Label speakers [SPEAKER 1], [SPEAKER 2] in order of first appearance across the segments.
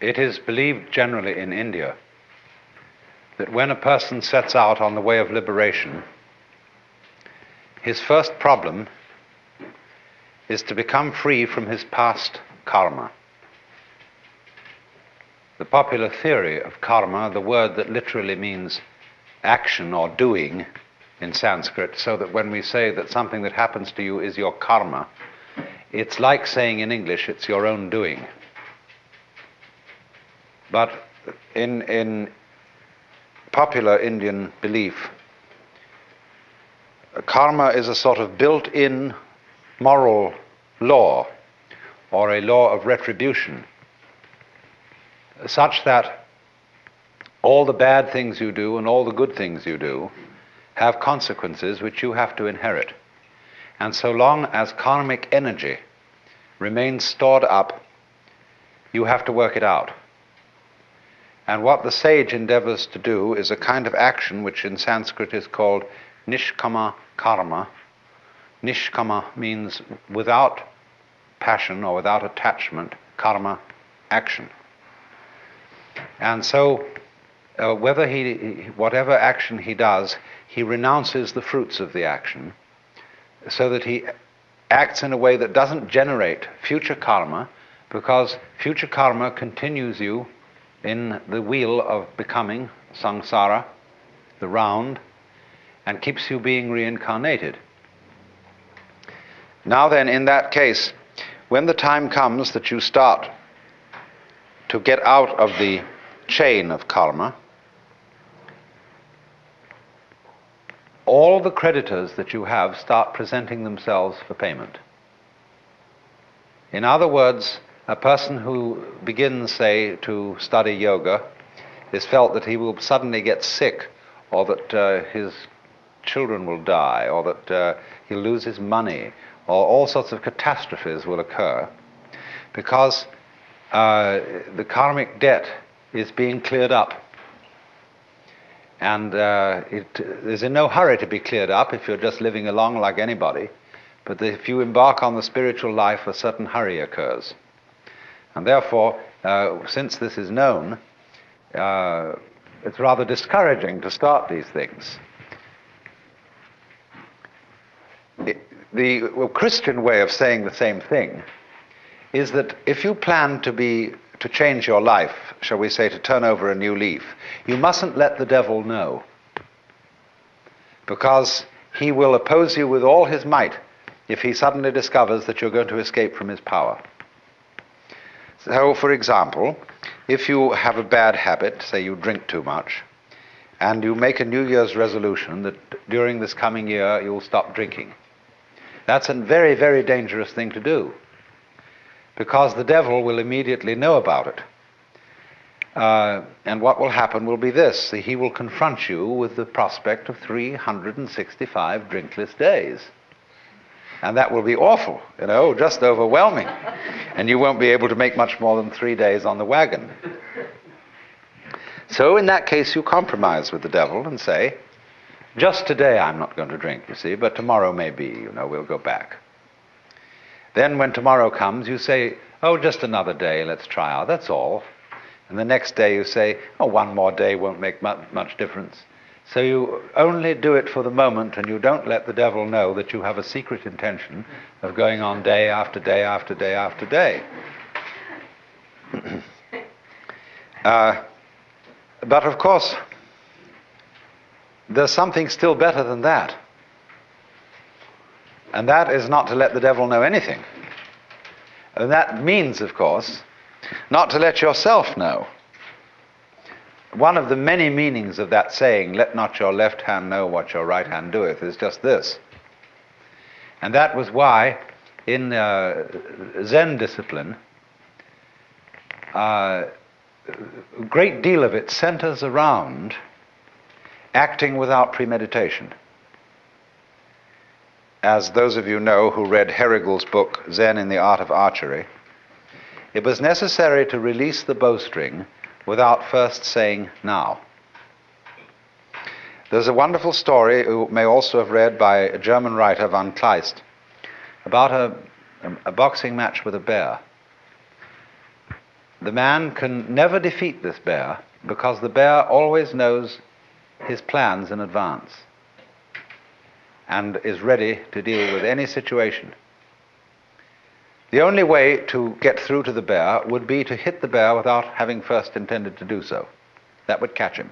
[SPEAKER 1] It is believed generally in India that when a person sets out on the way of liberation, his first problem is to become free from his past karma. The popular theory of karma, the word that literally means action or doing in Sanskrit, so that when we say that something that happens to you is your karma, it's like saying in English, it's your own doing. But in popular Indian belief, karma is a sort of built-in moral law, or a law of retribution, such that all the bad things you do and all the good things you do have consequences which you have to inherit. And so long as karmic energy remains stored up, you have to work it out. And what the sage endeavors to do is a kind of action which in Sanskrit is called nishkama karma. Nishkama means without passion or without attachment, karma, action. And so whatever action he does, he renounces the fruits of the action, so that he acts in a way that doesn't generate future karma, because future karma continues you in the wheel of becoming, samsara, the round, and keeps you being reincarnated. Now then, in that case, when the time comes that you start to get out of the chain of karma, all the creditors that you have start presenting themselves for payment. In other words, a person who begins, say, to study yoga is felt that he will suddenly get sick, or that his children will die, or that he'll lose his money, or all sorts of catastrophes will occur, because the karmic debt is being cleared up. And it is in no hurry to be cleared up if you're just living along like anybody, but if you embark on the spiritual life, a certain hurry occurs. And therefore, since this is known, it's rather discouraging to start these things. The Christian way of saying the same thing is that if you plan to change your life, shall we say, to turn over a new leaf, you mustn't let the devil know, because he will oppose you with all his might if he suddenly discovers that you're going to escape from his power. So, for example, if you have a bad habit, say you drink too much, and you make a New Year's resolution that during this coming year you'll stop drinking, that's a very, very dangerous thing to do, because the devil will immediately know about it. And what will happen will be this: he will confront you with the prospect of 365 drinkless days. And that will be awful, just overwhelming. And you won't be able to make much more than 3 days on the wagon. So in that case, you compromise with the devil and say, just today I'm not going to drink, you see, but tomorrow maybe, we'll go back. Then when tomorrow comes, you say, oh, just another day, let's try out, that's all. And the next day you say, oh, one more day won't make much difference. So you only do it for the moment, and you don't let the devil know that you have a secret intention of going on day after day after day after day. But of course, there's something still better than that. And that is not to let the devil know anything. And that means, of course, not to let yourself know. One of the many meanings of that saying, let not your left hand know what your right hand doeth, is just this. And that was why in Zen discipline, a great deal of it centers around acting without premeditation. As those of you know who read Herrigel's book, Zen in the Art of Archery, it was necessary to release the bowstring without first saying, now. There's a wonderful story you may also have read by a German writer, von Kleist, about a boxing match with a bear. the man can never defeat this bear because the bear always knows his plans in advance and is ready to deal with any situation. The only way to get through to the bear would be to hit the bear without having first intended to do so. That would catch him.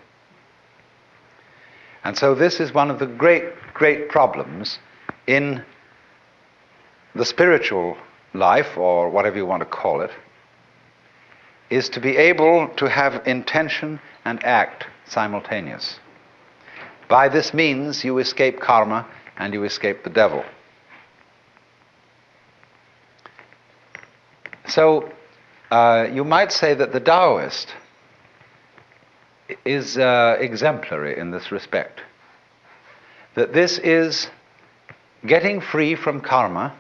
[SPEAKER 1] And so this is one of the great problems in the spiritual life, or whatever you want to call it, is to be able to have intention and act simultaneous. By this means, you escape karma and you escape the devil. So, you might say that the Taoist is exemplary in this respect. That this is getting free from karma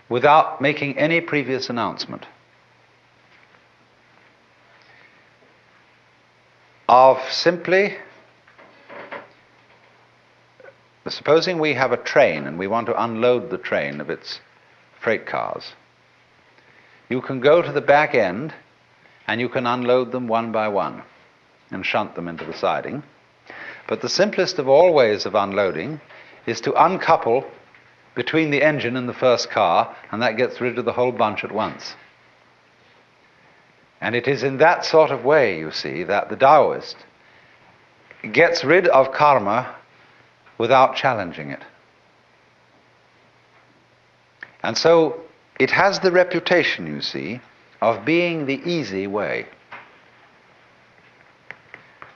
[SPEAKER 1] without making any previous announcement. Of simply, supposing we have a train and we want to unload the train of its freight cars. You can go to the back end and you can unload them one by one and shunt them into the siding. But the simplest of all ways of unloading is to uncouple between the engine and the first car, and that gets rid of the whole bunch at once. And it is in that sort of way, you see, that the Taoist gets rid of karma without challenging it. And so it has the reputation, you see, of being the easy way.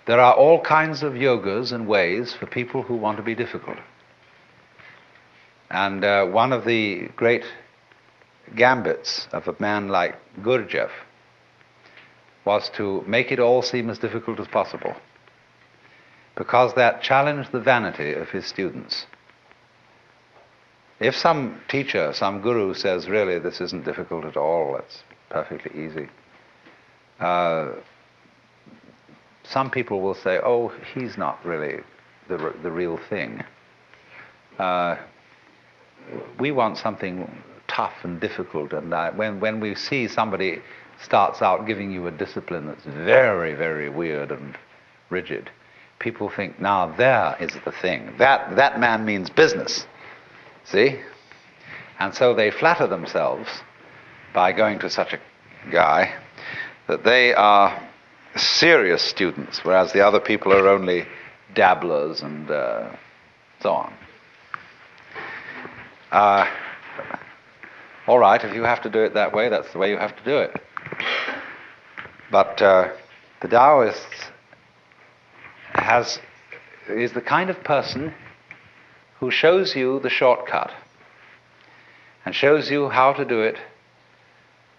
[SPEAKER 1] There are all kinds of yogas and ways for people who want to be difficult. And one of the great gambits of a man like Gurdjieff was to make it all seem as difficult as possible, because that challenged the vanity of his students. If some teacher, some guru says, really, this isn't difficult at all, it's perfectly easy, some people will say, oh, he's not really the real thing. We want something tough and difficult, and when we see somebody starts out giving you a discipline that's very, very weird and rigid, people think, now there is the thing. That man means business. See? And so they flatter themselves by going to such a guy that they are serious students, whereas the other people are only dabblers and so on. All right, if you have to do it that way, that's the way you have to do it. But the Taoist is the kind of person who shows you the shortcut and shows you how to do it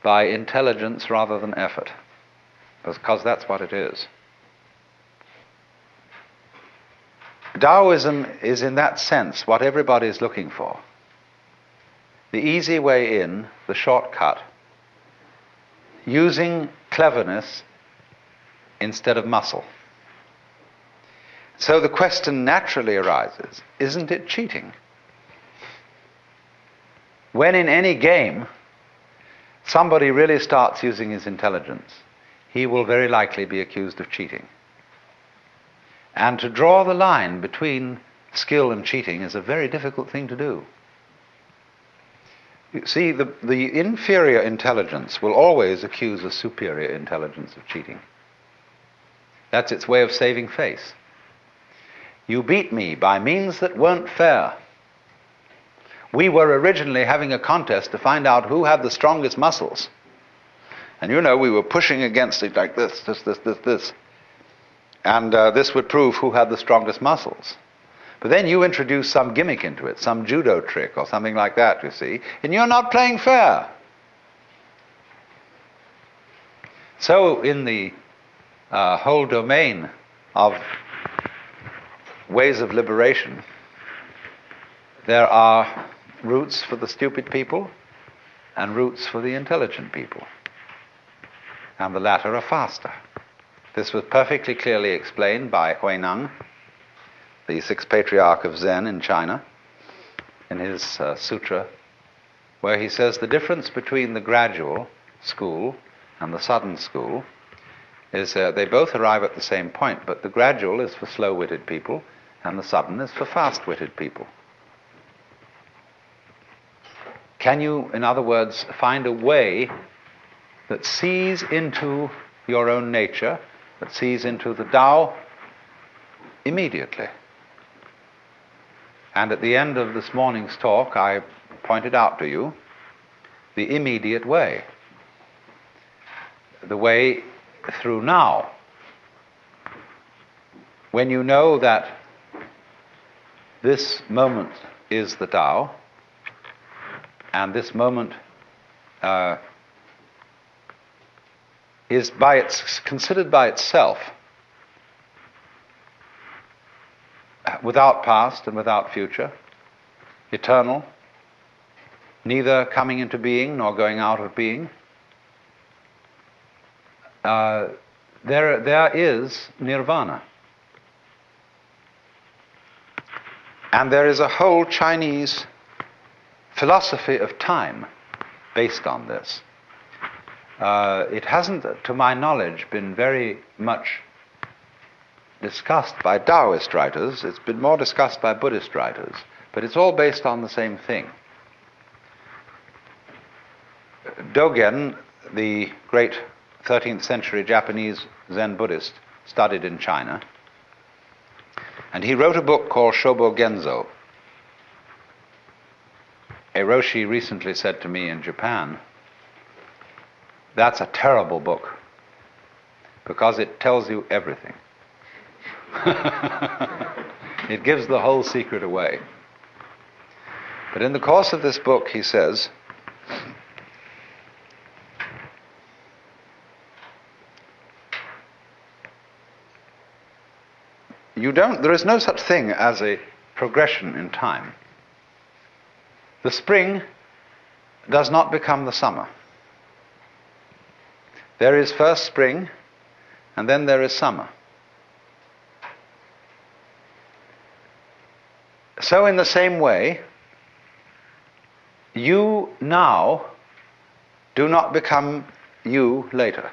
[SPEAKER 1] by intelligence rather than effort, because that's what it is. Taoism is, in that sense, what everybody is looking for. The easy way in, the shortcut, using cleverness instead of muscle. So the question naturally arises, isn't it cheating? When in any game somebody really starts using his intelligence, he will very likely be accused of cheating. And to draw the line between skill and cheating is a very difficult thing to do. You see, the inferior intelligence will always accuse the superior intelligence of cheating. That's its way of saving face. You beat me by means that weren't fair. We were originally having a contest to find out who had the strongest muscles. And you know, we were pushing against it like this. And this would prove who had the strongest muscles. But then you introduce some gimmick into it, some judo trick or something like that, you see, and you're not playing fair. So in the whole domain of ways of liberation, there are routes for the stupid people and routes for the intelligent people. And the latter are faster. This was perfectly clearly explained by Huineng, the sixth patriarch of Zen in China, in his sutra, where he says the difference between the gradual, school and the sudden school is they both arrive at the same point, but the gradual is for slow-witted people and the sudden is for fast-witted people. Can you, in other words, find a way that sees into your own nature, that sees into the Tao immediately? And at the end of this morning's talk, I pointed out to you the immediate way, the way through now. When you know that this moment is the Tao, and this moment is considered by itself, without past and without future, eternal, neither coming into being nor going out of being, there is nirvana. And there is a whole Chinese philosophy of time based on this. It hasn't, to my knowledge, been very much discussed by Taoist writers. It's been more discussed by Buddhist writers, but it's all based on the same thing. Dogen, the great 13th century Japanese Zen Buddhist, studied in China, and he wrote a book called Shobo Genzo. A Roshi recently said to me in Japan, "That's a terrible book, because it tells you everything." It gives the whole secret away. But in the course of this book, he says, there is no such thing as a progression in time. The spring does not become the summer. There is first spring, and then there is summer. So in the same way, you now do not become you later.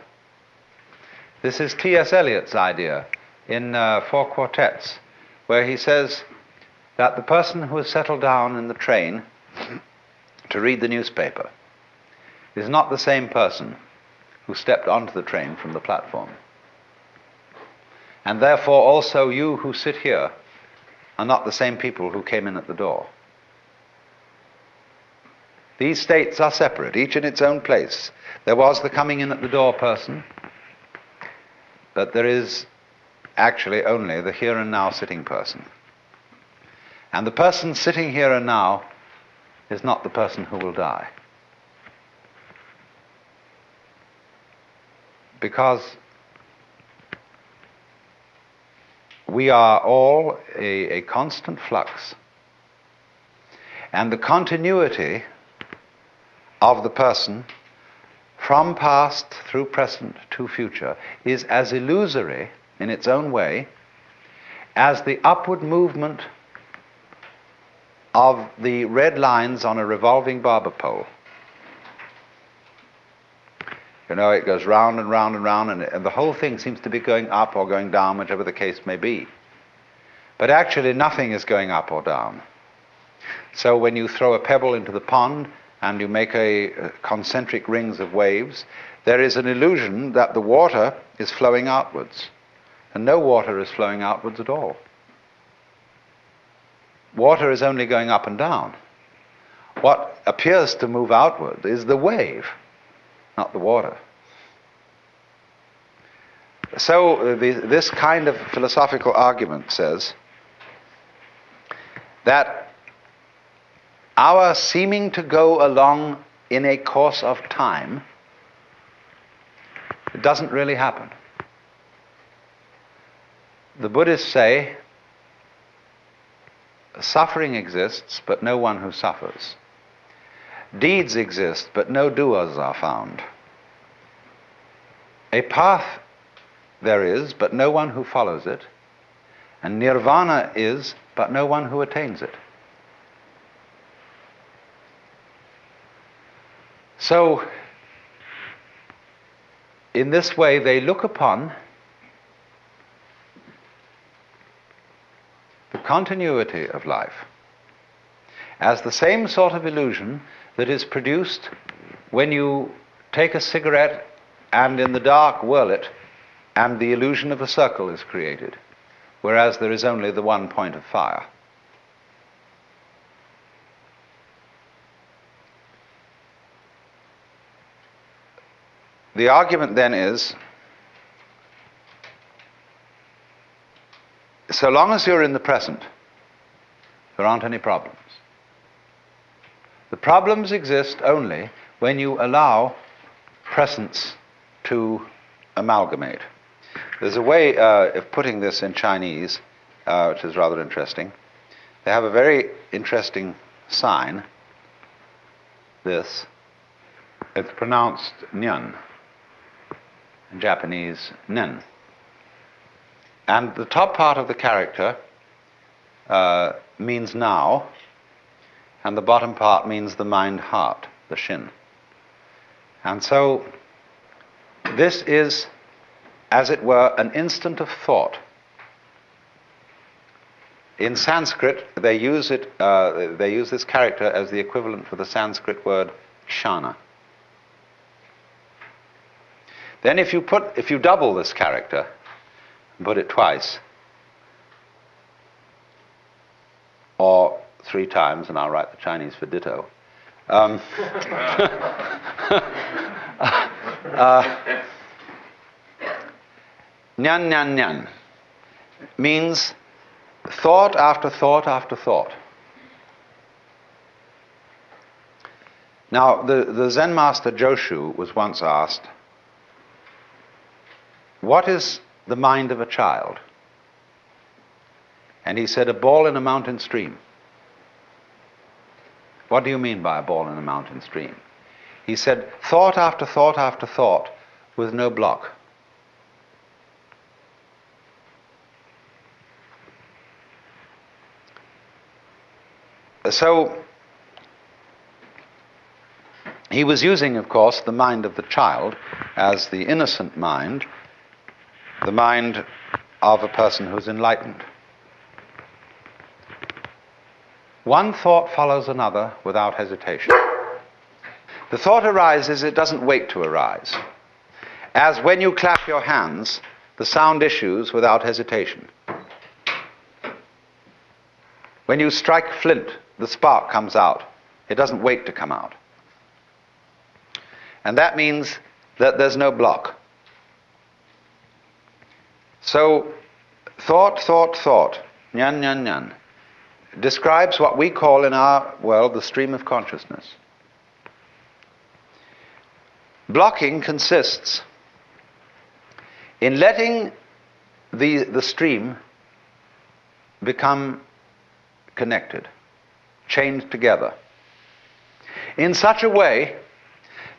[SPEAKER 1] This is T.S. Eliot's idea in 4 Quartets, where he says that the person who has settled down in the train to read the newspaper is not the same person who stepped onto the train from the platform. And therefore also you who sit here are not the same people who came in at the door. These states are separate, each in its own place. There was the coming in at the door person, but there is actually only the here and now sitting person. And the person sitting here and now is not the person who will die. Because we are all a constant flux. And the continuity of the person from past through present to future is as illusory in its own way as the upward movement of the red lines on a revolving barber pole. You know, it goes round and round and round, and the whole thing seems to be going up or going down, whichever the case may be. But actually nothing is going up or down. So when you throw a pebble into the pond and you make a concentric rings of waves, there is an illusion that the water is flowing outwards. And no water is flowing outwards at all. Water is only going up and down. What appears to move outward is the wave, not the water. So this kind of philosophical argument says that our seeming to go along in a course of time, it doesn't really happen. The Buddhists say, suffering exists, but no one who suffers. Deeds exist, but no doers are found. A path there is, but no one who follows it. And nirvana is, but no one who attains it. So, in this way, they look upon the continuity of life as the same sort of illusion that is produced when you take a cigarette and in the dark whirl it, and the illusion of a circle is created, whereas there is only the one point of fire. The argument then is, so long as you're in the present, there aren't any problems. The problems exist only when you allow presence to amalgamate. There's a way of putting this in Chinese, which is rather interesting. They have a very interesting sign, this. It's pronounced nyan. In Japanese, nen. And the top part of the character means now, and the bottom part means the mind-heart, the shin. And so this is, as it were, an instant of thought. In Sanskrit, they use this character as the equivalent for the Sanskrit word kshana. Then if you double this character, and put it twice, or 3 times, and I'll write the Chinese for ditto, nyan nyan nyan means thought after thought after thought. Now, the Zen master Joshu was once asked, what is the mind of a child? And he said, a ball in a mountain stream. What do you mean by a ball in a mountain stream? He said, thought after thought after thought with no block. So, he was using, of course, the mind of the child as the innocent mind, the mind of a person who's enlightened. One thought follows another without hesitation. The thought arises, it doesn't wait to arise. As when you clap your hands, the sound issues without hesitation. When you strike flint, the spark comes out. It doesn't wait to come out. And that means that there's no block. So, thought, nyan, nyan, nyan, describes what we call in our world the stream of consciousness. Blocking consists in letting the stream become connected, chained together, in such a way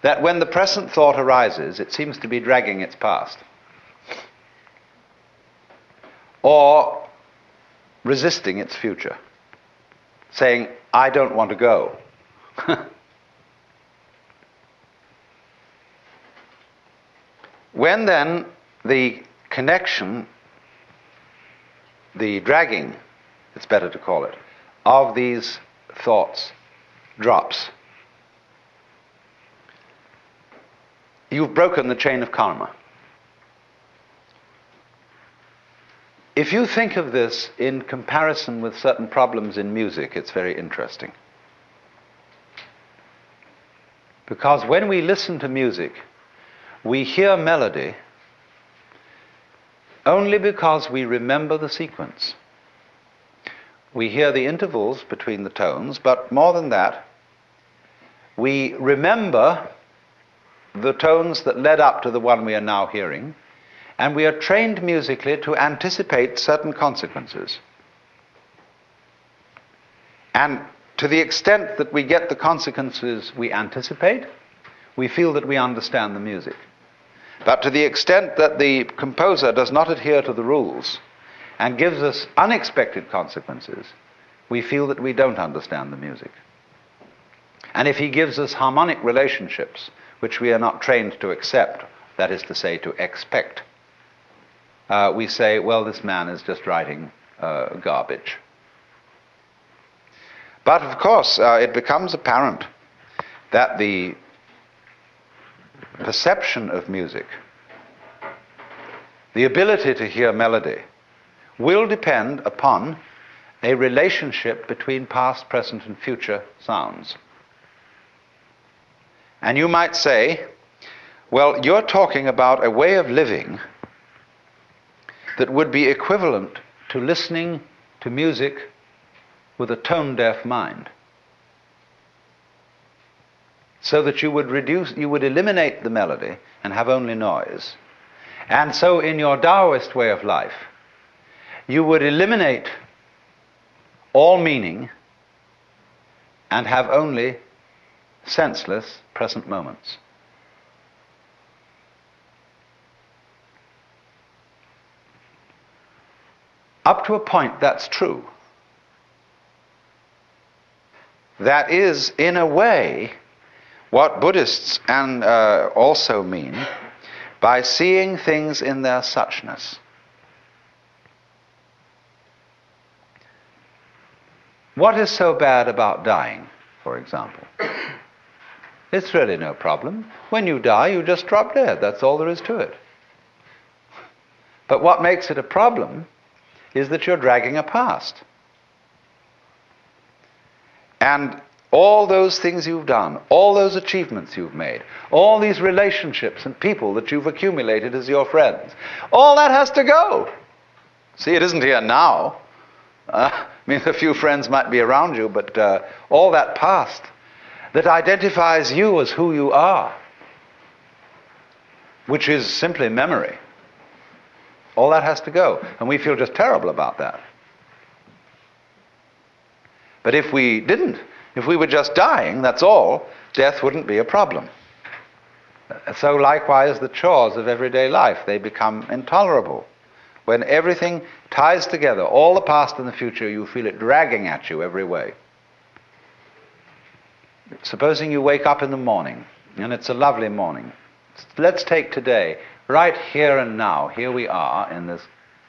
[SPEAKER 1] that when the present thought arises, it seems to be dragging its past, or resisting its future, saying, I don't want to go. When then the connection, the dragging, it's better to call it, of these thoughts drops, you've broken the chain of karma. If you think of this in comparison with certain problems in music, it's very interesting. Because when we listen to music, we hear melody only because we remember the sequence. We hear the intervals between the tones, but more than that, we remember the tones that led up to the one we are now hearing, and we are trained musically to anticipate certain consequences. And to the extent that we get the consequences we anticipate, we feel that we understand the music. But to the extent that the composer does not adhere to the rules and gives us unexpected consequences, we feel that we don't understand the music. And if he gives us harmonic relationships, which we are not trained to accept that is to say, to expect, we say, well, this man is just writing garbage. But of course, it becomes apparent that the perception of music, the ability to hear melody, will depend upon a relationship between past, present, and future sounds. And you might say, well, you're talking about a way of living that would be equivalent to listening to music with a tone-deaf mind. So that you would eliminate the melody and have only noise. And so in your Taoist way of life, you would eliminate all meaning and have only senseless present moments. Up to a point, that's true. That is, in a way, what Buddhists also mean by seeing things in their suchness. What is so bad about dying, for example? It's really no problem. When you die, you just drop dead. That's all there is to it. But what makes it a problem is that you're dragging a past. And all those things you've done, all those achievements you've made, all these relationships and people that you've accumulated as your friends, all that has to go. See, it isn't here now. I mean, a few friends might be around you, but all that past that identifies you as who you are, which is simply memory, all that has to go. And we feel just terrible about that. But if we didn't, if we were just dying, that's all, death wouldn't be a problem. So likewise, the chores of everyday life, they become intolerable. When everything ties together, all the past and the future, you feel it dragging at you every way. Supposing you wake up in the morning, and it's a lovely morning. Let's take today, right here and now. Here we are in this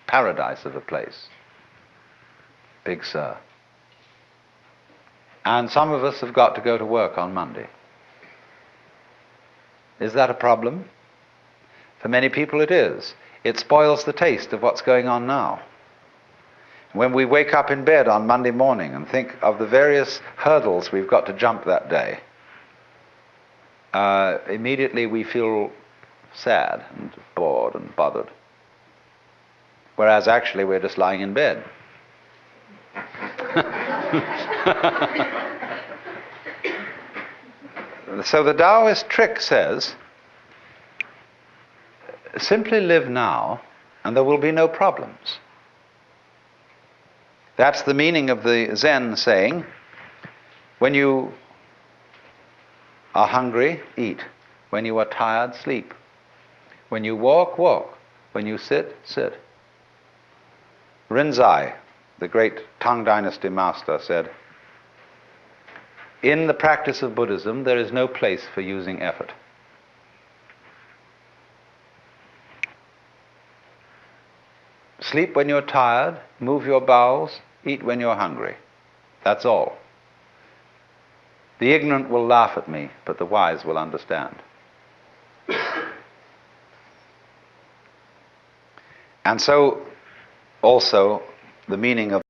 [SPEAKER 1] paradise of a place. Big Sur. And some of us have got to go to work on Monday. Is that a problem? For many people it is. It spoils the taste of what's going on now. When we wake up in bed on Monday morning and think of the various hurdles we've got to jump that day, immediately we feel sad and bored and bothered. Whereas actually we're just lying in bed. So the Taoist trick says, simply live now and there will be no problems. That's the meaning of the Zen saying, when you are hungry, eat. When you are tired, sleep. When you walk, walk. When you sit, sit. Rinzai, the great Tang Dynasty master, said, in the practice of Buddhism, there is no place for using effort. Sleep when you're tired, move your bowels, eat when you're hungry. That's all. The ignorant will laugh at me, but the wise will understand. And so, also, the meaning of